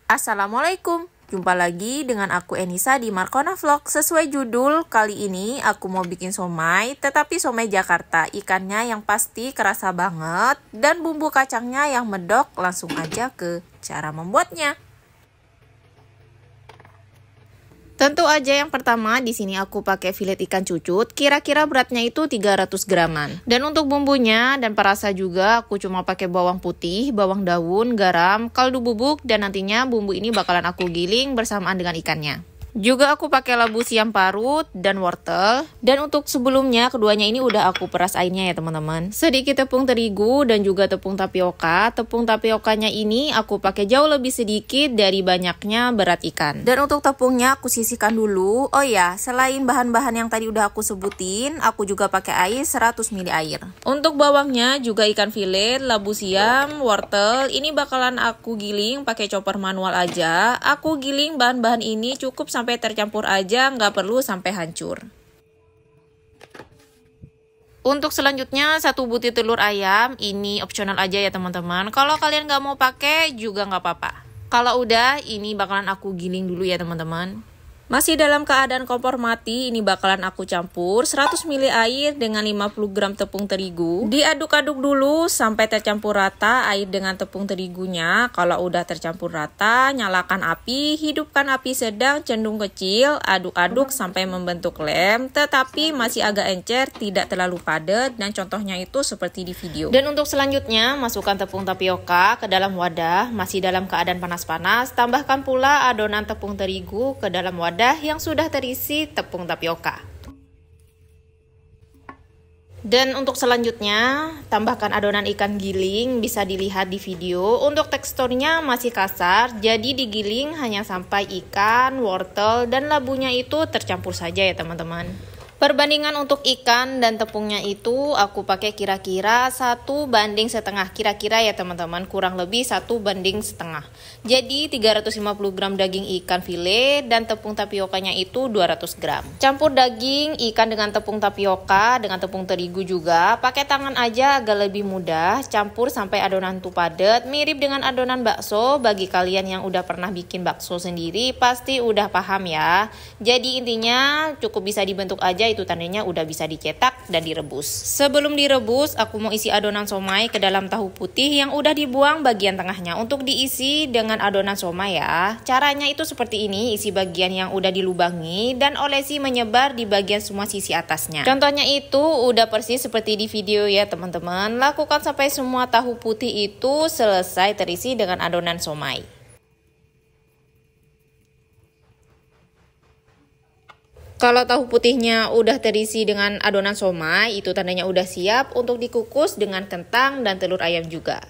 Assalamualaikum, jumpa lagi dengan aku Enisa di Markona Vlog. Sesuai judul, kali ini aku mau bikin somai, tetapi somai Jakarta. Ikannya yang pasti kerasa banget, dan bumbu kacangnya yang medok. Langsung aja ke cara membuatnya. Tentu aja yang pertama di sini aku pakai filet ikan cucut, kira-kira beratnya itu 300 graman. Dan untuk bumbunya dan perasa juga aku cuma pakai bawang putih, bawang daun, garam, kaldu bubuk, dan nantinya bumbu ini bakalan aku giling bersamaan dengan ikannya. Juga aku pakai labu siam parut dan wortel. Dan untuk sebelumnya keduanya ini udah aku peras airnya ya teman-teman. Sedikit tepung terigu dan juga tepung tapioka. Tepung tapiokanya ini aku pakai jauh lebih sedikit dari banyaknya berat ikan. Dan untuk tepungnya aku sisihkan dulu. Oh ya, selain bahan-bahan yang tadi udah aku sebutin, aku juga pakai air 100 ml air. Untuk bawangnya juga ikan filet, labu siam, wortel. Ini bakalan aku giling pakai chopper manual aja. Aku giling bahan-bahan ini cukup sampai tercampur aja, nggak perlu sampai hancur. Untuk selanjutnya 1 butir telur ayam, ini opsional aja ya teman-teman. Kalau kalian nggak mau pakai juga nggak apa-apa. Kalau udah, ini bakalan aku giling dulu ya teman-teman. Masih dalam keadaan kompor mati, ini bakalan aku campur 100 ml air dengan 50 gram tepung terigu. Diaduk-aduk dulu sampai tercampur rata air dengan tepung terigunya. Kalau udah tercampur rata, nyalakan api, hidupkan api sedang cenderung kecil, aduk-aduk sampai membentuk lem, tetapi masih agak encer, tidak terlalu padat, dan contohnya itu seperti di video. Dan untuk selanjutnya, masukkan tepung tapioka ke dalam wadah, masih dalam keadaan panas-panas, tambahkan pula adonan tepung terigu ke dalam wadah yang sudah terisi tepung tapioka. Dan untuk selanjutnya, tambahkan adonan ikan giling, bisa dilihat di video. Untuk teksturnya masih kasar, jadi digiling hanya sampai ikan, wortel, dan labunya itu tercampur saja ya teman-teman. Perbandingan untuk ikan dan tepungnya itu aku pakai kira-kira 1:1,5 kira-kira ya teman-teman, kurang lebih 1:1,5. Jadi 350 gram daging ikan file dan tepung tapiokanya itu 200 gram. Campur daging ikan dengan tepung tapioka dengan tepung terigu juga, pakai tangan aja agak lebih mudah. Campur sampai adonan itu padat, mirip dengan adonan bakso. Bagi kalian yang udah pernah bikin bakso sendiri pasti udah paham ya. Jadi intinya cukup bisa dibentuk aja, itu tandanya udah bisa dicetak dan direbus. Sebelum direbus, aku mau isi adonan somai ke dalam tahu putih yang udah dibuang bagian tengahnya. Untuk diisi dengan adonan somai ya, caranya itu seperti ini, isi bagian yang udah dilubangi dan olesi menyebar di bagian semua sisi atasnya. Contohnya itu udah persis seperti di video ya teman-teman. Lakukan sampai semua tahu putih itu selesai terisi dengan adonan somai. Kalau tahu putihnya udah terisi dengan adonan somai, itu tandanya udah siap untuk dikukus dengan kentang dan telur ayam juga.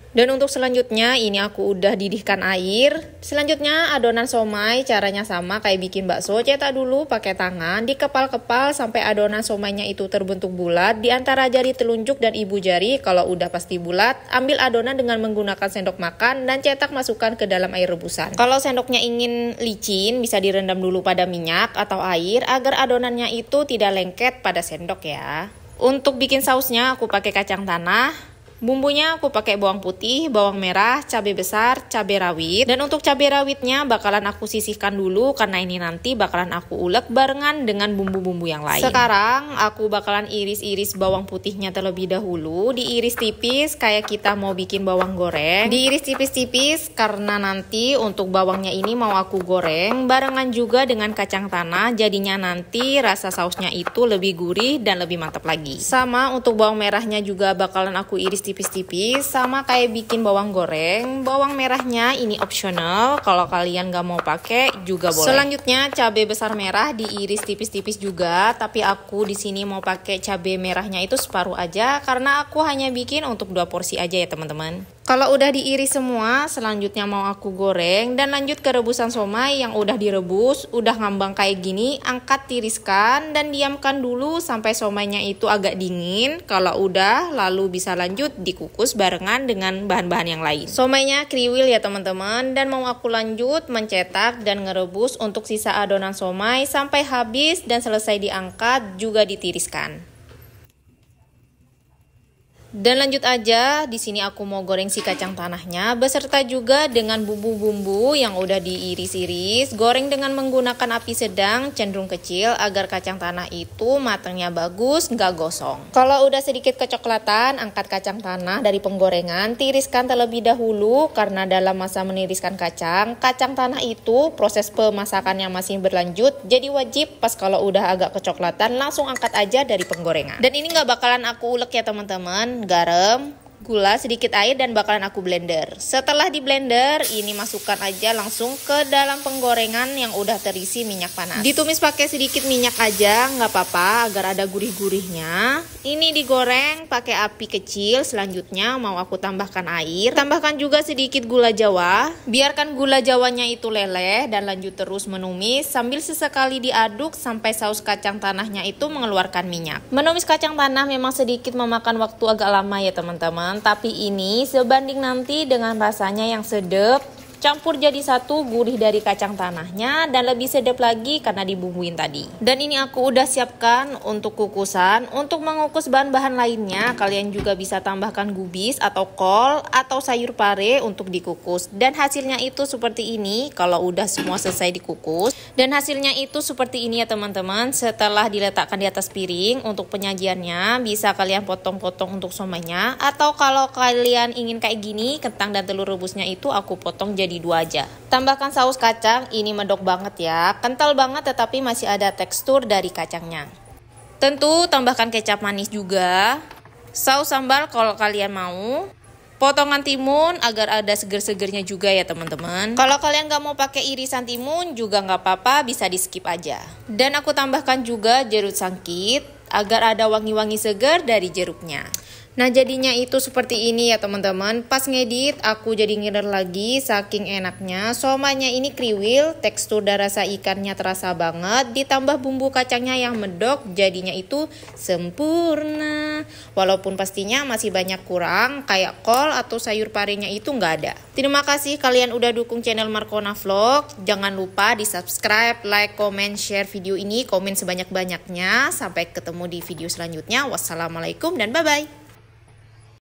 Dan untuk selanjutnya, ini aku udah didihkan air. Selanjutnya adonan somai caranya sama kayak bikin bakso. Cetak dulu pakai tangan, dikepal-kepal sampai adonan somainya itu terbentuk bulat di antara jari telunjuk dan ibu jari. Kalau udah pasti bulat, ambil adonan dengan menggunakan sendok makan dan cetak masukkan ke dalam air rebusan. Kalau sendoknya ingin licin, bisa direndam dulu pada minyak atau air agar adonannya itu tidak lengket pada sendok ya. Untuk bikin sausnya aku pakai kacang tanah. Bumbunya aku pakai bawang putih, bawang merah, cabai besar, cabai rawit. Dan untuk cabai rawitnya bakalan aku sisihkan dulu karena ini nanti bakalan aku ulek barengan dengan bumbu-bumbu yang lain. Sekarang aku bakalan iris-iris bawang putihnya terlebih dahulu. Diiris tipis kayak kita mau bikin bawang goreng. Diiris tipis-tipis karena nanti untuk bawangnya ini mau aku goreng barengan juga dengan kacang tanah. Jadinya nanti rasa sausnya itu lebih gurih dan lebih mantap lagi. Sama untuk bawang merahnya juga bakalan aku iris tipis-tipis sama kayak bikin bawang goreng. Bawang merahnya ini opsional, kalau kalian gak mau pakai juga boleh. Selanjutnya cabai besar merah diiris tipis-tipis juga, tapi aku di sini mau pakai cabai merahnya itu separuh aja karena aku hanya bikin untuk 2 porsi aja ya teman-teman. Kalau udah diiris semua, selanjutnya mau aku goreng dan lanjut ke rebusan somai yang udah direbus, udah ngambang kayak gini, angkat tiriskan dan diamkan dulu sampai somainya itu agak dingin. Kalau udah, lalu bisa lanjut dikukus barengan dengan bahan-bahan yang lain. Somainya kriwil ya teman-teman, dan mau aku lanjut mencetak dan ngerebus untuk sisa adonan somai sampai habis dan selesai diangkat juga ditiriskan. Dan lanjut aja, di sini aku mau goreng si kacang tanahnya beserta juga dengan bumbu-bumbu yang udah diiris-iris. Goreng dengan menggunakan api sedang cenderung kecil agar kacang tanah itu matangnya bagus, nggak gosong. Kalau udah sedikit kecoklatan, angkat kacang tanah dari penggorengan, tiriskan terlebih dahulu karena dalam masa meniriskan kacang tanah itu proses pemasakannya masih berlanjut. Jadi wajib pas kalau udah agak kecoklatan langsung angkat aja dari penggorengan. Dan ini nggak bakalan aku ulek ya teman-teman. Garam, gula, sedikit air, dan bakalan aku blender. Setelah di blender, ini masukkan aja langsung ke dalam penggorengan yang udah terisi minyak panas. Ditumis pakai sedikit minyak aja, nggak apa-apa agar ada gurih-gurihnya. Ini digoreng pakai api kecil. Selanjutnya mau aku tambahkan air. Tambahkan juga sedikit gula jawa. Biarkan gula jawanya itu leleh dan lanjut terus menumis sambil sesekali diaduk sampai saus kacang tanahnya itu mengeluarkan minyak. Menumis kacang tanah memang sedikit memakan waktu agak lama ya teman-teman, tapi ini sebanding nanti dengan rasanya yang sedap. Campur jadi satu, gurih dari kacang tanahnya dan lebih sedap lagi karena dibumbuin tadi. Dan ini aku udah siapkan untuk kukusan. Untuk mengukus bahan-bahan lainnya, kalian juga bisa tambahkan gubis atau kol atau sayur pare untuk dikukus. Dan hasilnya itu seperti ini kalau udah semua selesai dikukus. Dan hasilnya itu seperti ini ya teman-teman. Setelah diletakkan di atas piring, untuk penyajiannya bisa kalian potong-potong untuk somainya. Atau kalau kalian ingin kayak gini, kentang dan telur rebusnya itu aku potong jadi 2 aja. Tambahkan saus kacang, ini medok banget ya, kental banget tetapi masih ada tekstur dari kacangnya. Tentu tambahkan kecap manis juga, saus sambal kalau kalian mau, potongan timun agar ada seger-segernya juga ya teman-teman. Kalau kalian nggak mau pakai irisan timun juga nggak apa-apa, bisa di skip aja. Dan aku tambahkan juga jeruk sangkit agar ada wangi-wangi segar dari jeruknya. Nah jadinya itu seperti ini ya teman-teman. Pas ngedit aku jadi ngiler lagi saking enaknya. Somanya ini kriwil, tekstur dan rasa ikannya terasa banget. Ditambah bumbu kacangnya yang medok, jadinya itu sempurna. Walaupun pastinya masih banyak kurang, kayak kol atau sayur parenya itu nggak ada. Terima kasih kalian udah dukung channel Markona Vlog. Jangan lupa di subscribe, like, comment, share video ini, komen sebanyak-banyaknya. Sampai ketemu di video selanjutnya. Wassalamualaikum dan bye-bye.